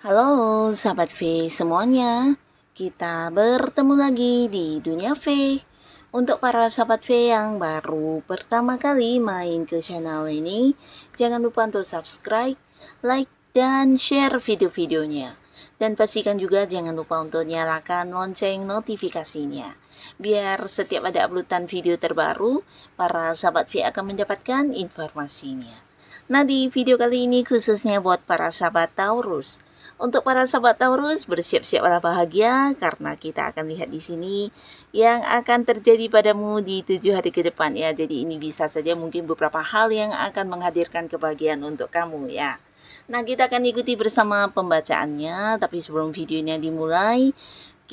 Halo sahabat V semuanya, kita bertemu lagi di Dunia V. Untuk para sahabat V yang baru pertama kali main ke channel ini, jangan lupa untuk subscribe, like, dan share video-videonya. Dan pastikan juga jangan lupa untuk nyalakan lonceng notifikasinya. Biar setiap ada uploadan video terbaru, para sahabat V akan mendapatkan informasinya. Nah, di video kali ini khususnya buat para sahabat Taurus. Untuk para sahabat Taurus, bersiap-siaplah bahagia karena kita akan lihat di sini yang akan terjadi padamu di 7 hari ke depan ya. Jadi ini bisa saja mungkin beberapa hal yang akan menghadirkan kebahagiaan untuk kamu ya. Nah, kita akan ikuti bersama pembacaannya, tapi sebelum videonya dimulai,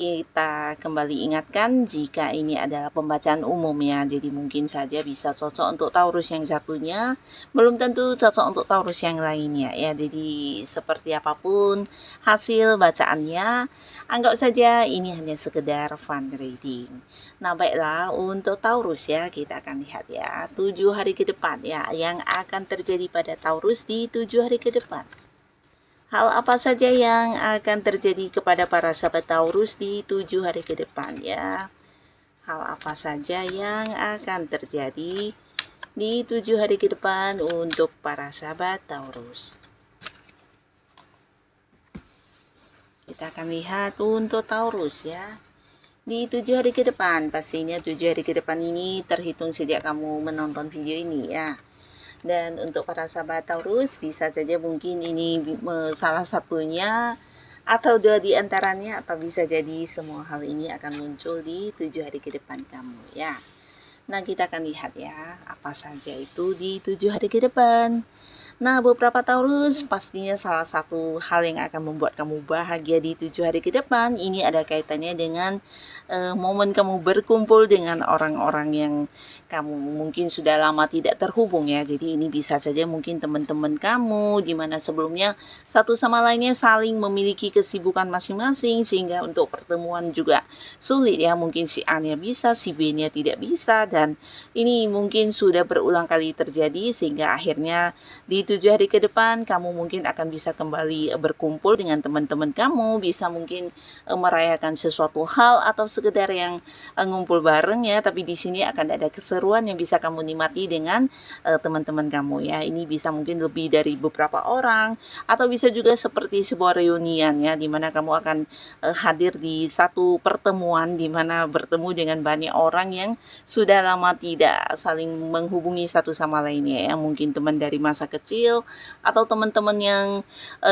kita kembali ingatkan jika ini adalah pembacaan umum ya, jadi mungkin saja bisa cocok untuk Taurus yang satunya, belum tentu cocok untuk Taurus yang lainnya ya. Jadi seperti apapun hasil bacaannya, anggap saja ini hanya sekedar fun reading. Nah baiklah, untuk Taurus ya, kita akan lihat ya 7 hari ke depan ya, yang akan terjadi pada Taurus di 7 hari ke depan. Hal apa saja yang akan terjadi kepada para sahabat Taurus di 7 hari ke depan ya? Hal apa saja yang akan terjadi di 7 hari ke depan untuk para sahabat Taurus? Kita akan lihat untuk Taurus ya. Di 7 hari ke depan, pastinya 7 hari ke depan ini terhitung sejak kamu menonton video ini ya. Dan untuk para sahabat Taurus, bisa saja mungkin ini salah satunya atau dua di antaranya, atau bisa jadi semua hal ini akan muncul di 7 hari ke depan kamu ya. Nah, kita akan lihat ya apa saja itu di 7 hari ke depan. Nah, beberapa Taurus, pastinya salah satu hal yang akan membuat kamu bahagia di 7 hari ke depan ini ada kaitannya dengan momen kamu berkumpul dengan orang-orang yang kamu mungkin sudah lama tidak terhubung ya. Jadi ini bisa saja mungkin teman-teman kamu di mana sebelumnya satu sama lainnya saling memiliki kesibukan masing-masing sehingga untuk pertemuan juga sulit ya. Mungkin si A-nya bisa, si B-nya tidak bisa, dan ini mungkin sudah berulang kali terjadi sehingga akhirnya di 7 hari ke depan kamu mungkin akan bisa kembali berkumpul dengan teman-teman kamu, bisa mungkin merayakan sesuatu hal atau sekedar yang ngumpul bareng ya. Tapi di sini akan ada keseruan yang bisa kamu nikmati dengan teman-teman kamu ya. Ini bisa mungkin lebih dari beberapa orang atau bisa juga seperti sebuah reunian ya, dimana kamu akan hadir di satu pertemuan dimana bertemu dengan banyak orang yang sudah lama tidak saling menghubungi satu sama lainnya ya. Mungkin teman dari masa kecil atau teman-teman yang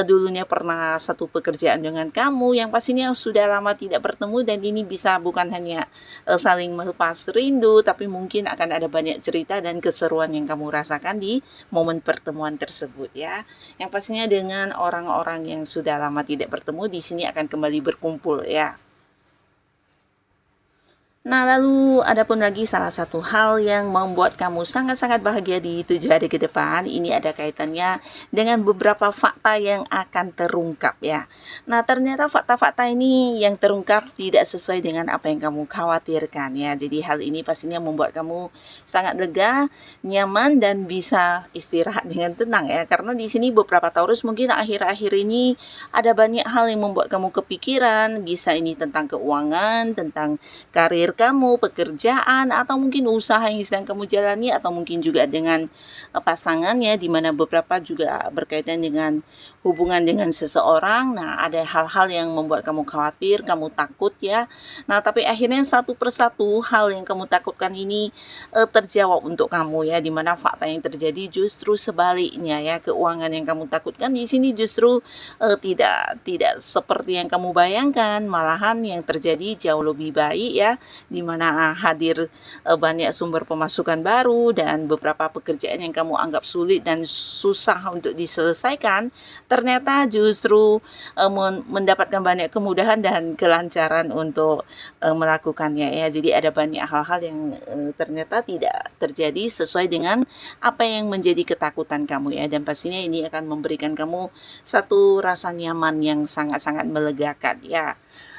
dulunya pernah satu pekerjaan dengan kamu yang pastinya sudah lama tidak bertemu, dan ini bisa bukan hanya saling melepas rindu, tapi mungkin akan ada banyak cerita dan keseruan yang kamu rasakan di momen pertemuan tersebut ya. Yang pastinya dengan orang-orang yang sudah lama tidak bertemu di sini akan kembali berkumpul ya. Nah, lalu ada pun lagi salah satu hal yang membuat kamu sangat-sangat bahagia di 7 hari ke depan. Ini ada kaitannya dengan beberapa fakta yang akan terungkap ya. Nah, ternyata fakta-fakta ini yang terungkap tidak sesuai dengan apa yang kamu khawatirkan ya. Jadi hal ini pastinya membuat kamu sangat lega, nyaman, dan bisa istirahat dengan tenang ya. Karena di sini beberapa Taurus mungkin akhir-akhir ini ada banyak hal yang membuat kamu kepikiran. Bisa ini tentang keuangan, tentang karir kamu, pekerjaan, atau mungkin usaha yang sedang kamu jalani, atau mungkin juga dengan pasangannya, di mana beberapa juga berkaitan dengan hubungan dengan seseorang. Nah, ada hal-hal yang membuat kamu khawatir, kamu takut ya. Nah, tapi akhirnya satu persatu hal yang kamu takutkan ini terjawab untuk kamu ya, di mana fakta yang terjadi justru sebaliknya ya. Keuangan yang kamu takutkan di sini justru tidak seperti yang kamu bayangkan, malahan yang terjadi jauh lebih baik ya. di mana hadir banyak sumber pemasukan baru dan beberapa pekerjaan yang kamu anggap sulit dan susah untuk diselesaikan, ternyata justru mendapatkan banyak kemudahan dan kelancaran untuk melakukannya ya. Jadi ada banyak hal-hal yang ternyata tidak terjadi sesuai dengan apa yang menjadi ketakutan kamu ya, dan pastinya ini akan memberikan kamu satu rasa nyaman yang sangat-sangat melegakan ya.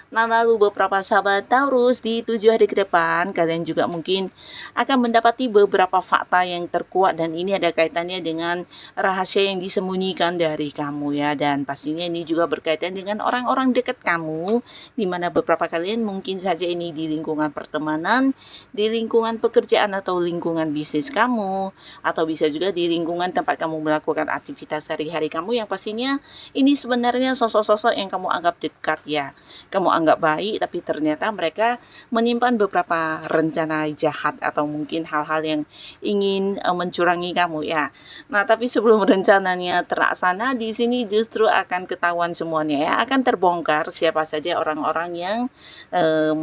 Nah, lalu beberapa sahabat Taurus, di 7 hari ke depan, kalian juga mungkin akan mendapati beberapa fakta yang terkuat dan ini ada kaitannya dengan rahasia yang disembunyikan dari kamu ya. Dan pastinya ini juga berkaitan dengan orang-orang dekat kamu, di mana beberapa kalian mungkin saja ini di lingkungan pertemanan, di lingkungan pekerjaan atau lingkungan bisnis kamu, atau bisa juga di lingkungan tempat kamu melakukan aktivitas sehari-hari kamu yang pastinya ini sebenarnya sosok-sosok yang kamu anggap dekat ya. Kamu anggap baik, tapi ternyata mereka menyimpan beberapa rencana jahat atau mungkin hal-hal yang ingin mencurangi kamu ya. Nah, tapi sebelum rencananya terlaksana, di sini justru akan ketahuan semuanya ya, akan terbongkar siapa saja orang-orang yang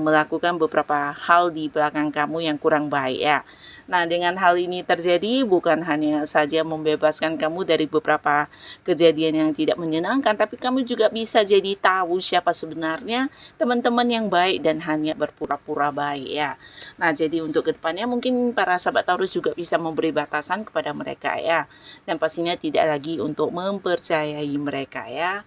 melakukan beberapa hal di belakang kamu yang kurang baik ya. Nah, dengan hal ini terjadi bukan hanya saja membebaskan kamu dari beberapa kejadian yang tidak menyenangkan, tapi kamu juga bisa jadi tahu siapa sebenarnya teman-teman yang baik dan hanya berpura-pura baik ya. Nah, jadi untuk kedepannya mungkin para sahabat Taurus juga bisa memberi batasan kepada mereka ya. Dan pastinya tidak lagi untuk mempercayai mereka ya.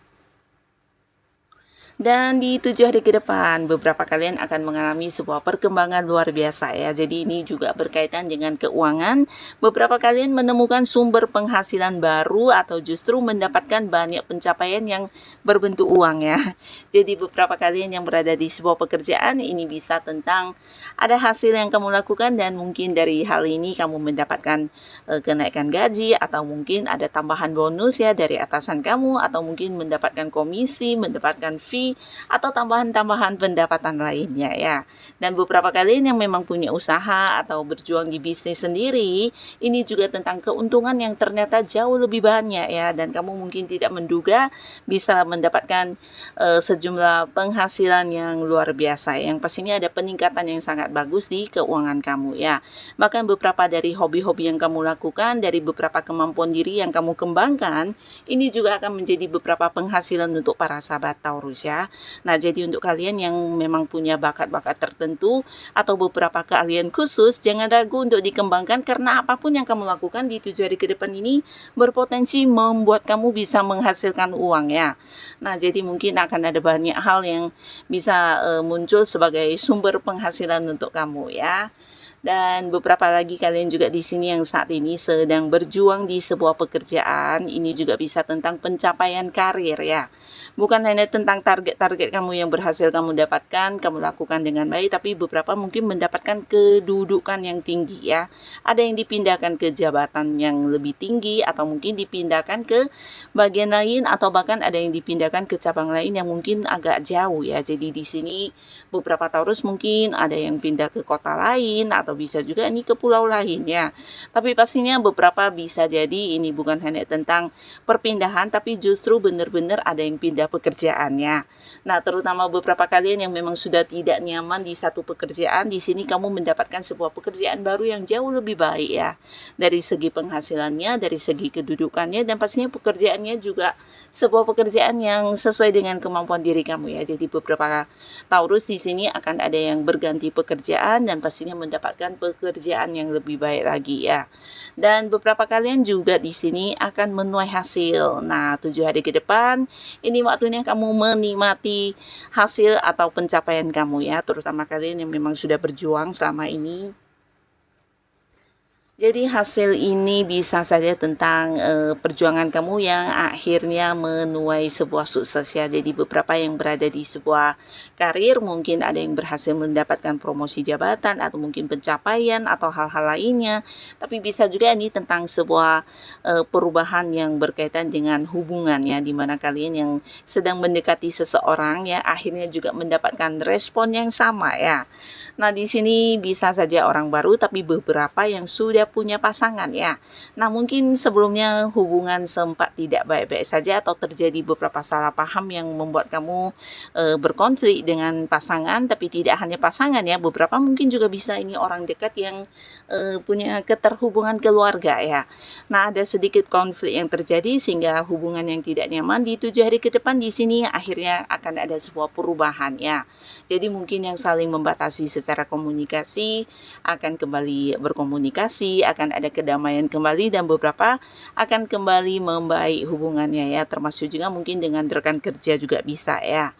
Dan di 7 hari ke depan, beberapa kalian akan mengalami sebuah perkembangan luar biasa ya. Jadi ini juga berkaitan dengan keuangan. Beberapa kalian menemukan sumber penghasilan baru atau justru mendapatkan banyak pencapaian yang berbentuk uang ya. Jadi beberapa kalian yang berada di sebuah pekerjaan, ini bisa tentang ada hasil yang kamu lakukan dan mungkin dari hal ini kamu mendapatkan kenaikan gaji atau mungkin ada tambahan bonus ya dari atasan kamu atau mungkin mendapatkan komisi, mendapatkan fee atau tambahan-tambahan pendapatan lainnya ya. Dan beberapa kalian yang memang punya usaha atau berjuang di bisnis sendiri, ini juga tentang keuntungan yang ternyata jauh lebih banyak ya, dan kamu mungkin tidak menduga bisa mendapatkan sejumlah penghasilan yang luar biasa yang pastinya ada peningkatan yang sangat bagus di keuangan kamu ya. Bahkan beberapa dari hobi-hobi yang kamu lakukan, dari beberapa kemampuan diri yang kamu kembangkan, ini juga akan menjadi beberapa penghasilan untuk para sahabat Taurus ya. Nah, jadi untuk kalian yang memang punya bakat-bakat tertentu atau beberapa keahlian khusus, jangan ragu untuk dikembangkan karena apapun yang kamu lakukan di 7 hari ke depan ini berpotensi membuat kamu bisa menghasilkan uang ya. Nah, jadi mungkin akan ada banyak hal yang bisa muncul sebagai sumber penghasilan untuk kamu ya. Dan beberapa lagi kalian juga di sini yang saat ini sedang berjuang di sebuah pekerjaan, ini juga bisa tentang pencapaian karir ya. Bukan hanya tentang target-target kamu yang berhasil kamu dapatkan, kamu lakukan dengan baik, tapi beberapa mungkin mendapatkan kedudukan yang tinggi ya. Ada yang dipindahkan ke jabatan yang lebih tinggi atau mungkin dipindahkan ke bagian lain atau bahkan ada yang dipindahkan ke cabang lain yang mungkin agak jauh ya. Jadi di sini beberapa Taurus mungkin ada yang pindah ke kota lain atau bisa juga ini ke pulau lain ya. Tapi pastinya beberapa bisa jadi ini bukan hanya tentang perpindahan tapi justru benar-benar ada yang pindah pekerjaannya. Nah, terutama beberapa kalian yang memang sudah tidak nyaman di satu pekerjaan, di sini kamu mendapatkan sebuah pekerjaan baru yang jauh lebih baik ya. Dari segi penghasilannya, dari segi kedudukannya dan pastinya pekerjaannya juga sebuah pekerjaan yang sesuai dengan kemampuan diri kamu ya. Jadi beberapa Taurus di sini akan ada yang berganti pekerjaan dan pastinya mendapatkan pekerjaan yang lebih baik lagi ya. Dan beberapa kalian juga di sini akan menuai hasil. Nah, 7 hari ke depan ini waktunya kamu menikmati hasil atau pencapaian kamu ya, terutama kalian yang memang sudah berjuang selama ini. Jadi hasil ini bisa saja tentang perjuangan kamu yang akhirnya menuai sebuah sukses ya. Jadi beberapa yang berada di sebuah karir mungkin ada yang berhasil mendapatkan promosi jabatan atau mungkin pencapaian atau hal-hal lainnya. Tapi bisa juga ini tentang sebuah perubahan yang berkaitan dengan hubungan ya, di mana kalian yang sedang mendekati seseorang ya akhirnya juga mendapatkan respon yang sama ya. Nah, di sini bisa saja orang baru tapi beberapa yang sudah punya pasangan ya. Nah, mungkin sebelumnya hubungan sempat tidak baik-baik saja atau terjadi beberapa salah paham yang membuat kamu berkonflik dengan pasangan, tapi tidak hanya pasangan ya, beberapa mungkin juga bisa ini orang dekat yang punya keterhubungan keluarga ya. Nah, ada sedikit konflik yang terjadi sehingga hubungan yang tidak nyaman di 7 hari ke depan di sini akhirnya akan ada sebuah perubahan ya. Jadi mungkin yang saling membatasi secara komunikasi akan kembali berkomunikasi, akan ada kedamaian kembali dan beberapa akan kembali membaik hubungannya ya, termasuk juga mungkin dengan rekan kerja juga bisa ya.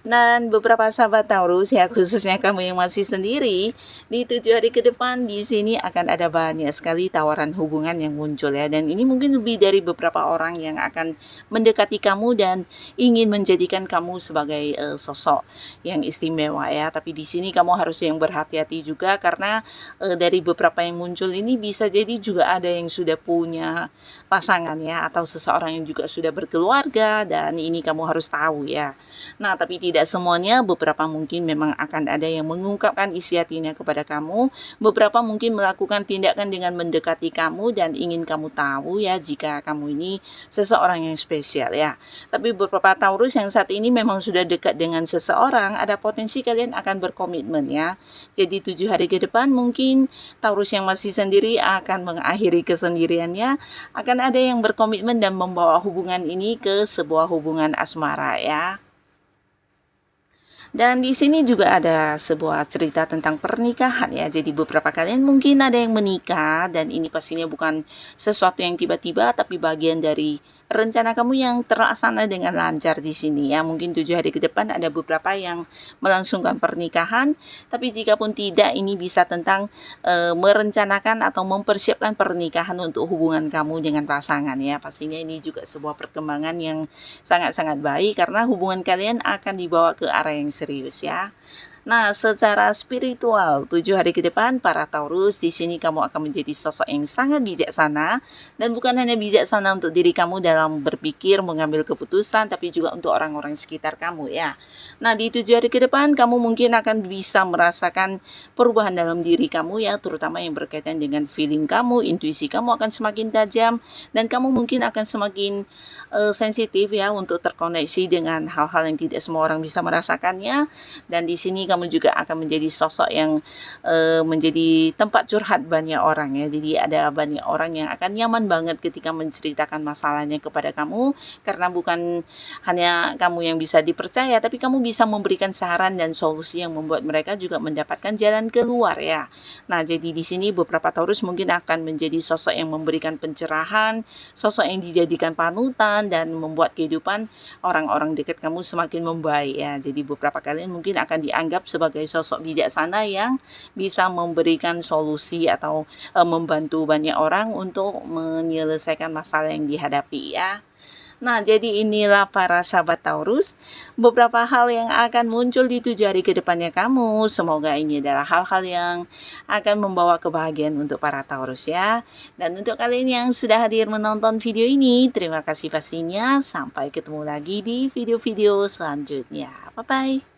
Dan beberapa sahabat Taurus ya, khususnya kamu yang masih sendiri, di 7 hari ke depan di sini akan ada banyak sekali tawaran hubungan yang muncul ya. Dan ini mungkin lebih dari beberapa orang yang akan mendekati kamu dan ingin menjadikan kamu sebagai sosok yang istimewa ya. Tapi di sini kamu harus yang berhati-hati juga karena dari beberapa yang muncul ini bisa jadi juga ada yang sudah punya pasangan ya, atau seseorang yang juga sudah berkeluarga, dan ini kamu harus tahu ya. Nah, tapi tidak semuanya, beberapa mungkin memang akan ada yang mengungkapkan isi hatinya kepada kamu, beberapa mungkin melakukan tindakan dengan mendekati kamu dan ingin kamu tahu ya jika kamu ini seseorang yang spesial ya. Tapi beberapa Taurus yang saat ini memang sudah dekat dengan seseorang, ada potensi kalian akan berkomitmen ya. Jadi 7 hari ke depan mungkin Taurus yang masih sendiri akan mengakhiri kesendiriannya, akan ada yang berkomitmen dan membawa hubungan ini ke sebuah hubungan asmara ya. Dan di sini juga ada sebuah cerita tentang pernikahan ya. Jadi beberapa kalian mungkin ada yang menikah dan ini pastinya bukan sesuatu yang tiba-tiba tapi bagian dari rencana kamu yang terlaksana dengan lancar di sini ya. Mungkin 7 hari ke depan ada beberapa yang melangsungkan pernikahan, tapi jika pun tidak, ini bisa tentang merencanakan atau mempersiapkan pernikahan untuk hubungan kamu dengan pasangan ya. Pastinya ini juga sebuah perkembangan yang sangat-sangat baik karena hubungan kalian akan dibawa ke arah yang serius ya. Nah, secara spiritual, 7 hari ke depan para Taurus, di sini kamu akan menjadi sosok yang sangat bijaksana, dan bukan hanya bijaksana untuk diri kamu dalam berpikir, mengambil keputusan, tapi juga untuk orang-orang sekitar kamu ya. Nah, di 7 hari ke depan kamu mungkin akan bisa merasakan perubahan dalam diri kamu ya, terutama yang berkaitan dengan feeling kamu, intuisi kamu akan semakin tajam, dan kamu mungkin akan semakin sensitif ya untuk terkoneksi dengan hal-hal yang tidak semua orang bisa merasakannya. Dan di sini kamu juga akan menjadi sosok yang menjadi tempat curhat banyak orang ya. Jadi ada banyak orang yang akan nyaman banget ketika menceritakan masalahnya kepada kamu, karena bukan hanya kamu yang bisa dipercaya, tapi kamu bisa memberikan saran dan solusi yang membuat mereka juga mendapatkan jalan keluar ya. Nah, jadi di sini beberapa Taurus mungkin akan menjadi sosok yang memberikan pencerahan, sosok yang dijadikan panutan dan membuat kehidupan orang-orang dekat kamu semakin membaik ya. Jadi beberapa kalian mungkin akan dianggap sebagai sosok bijaksana yang bisa memberikan solusi atau membantu banyak orang untuk menyelesaikan masalah yang dihadapi ya. Nah, jadi inilah para sahabat Taurus, beberapa hal yang akan muncul di 7 hari ke depannya kamu. Semoga ini adalah hal-hal yang akan membawa kebahagiaan untuk para Taurus ya. Dan untuk kalian yang sudah hadir menonton video ini, terima kasih pastinya. Sampai ketemu lagi di video-video selanjutnya. Bye-bye.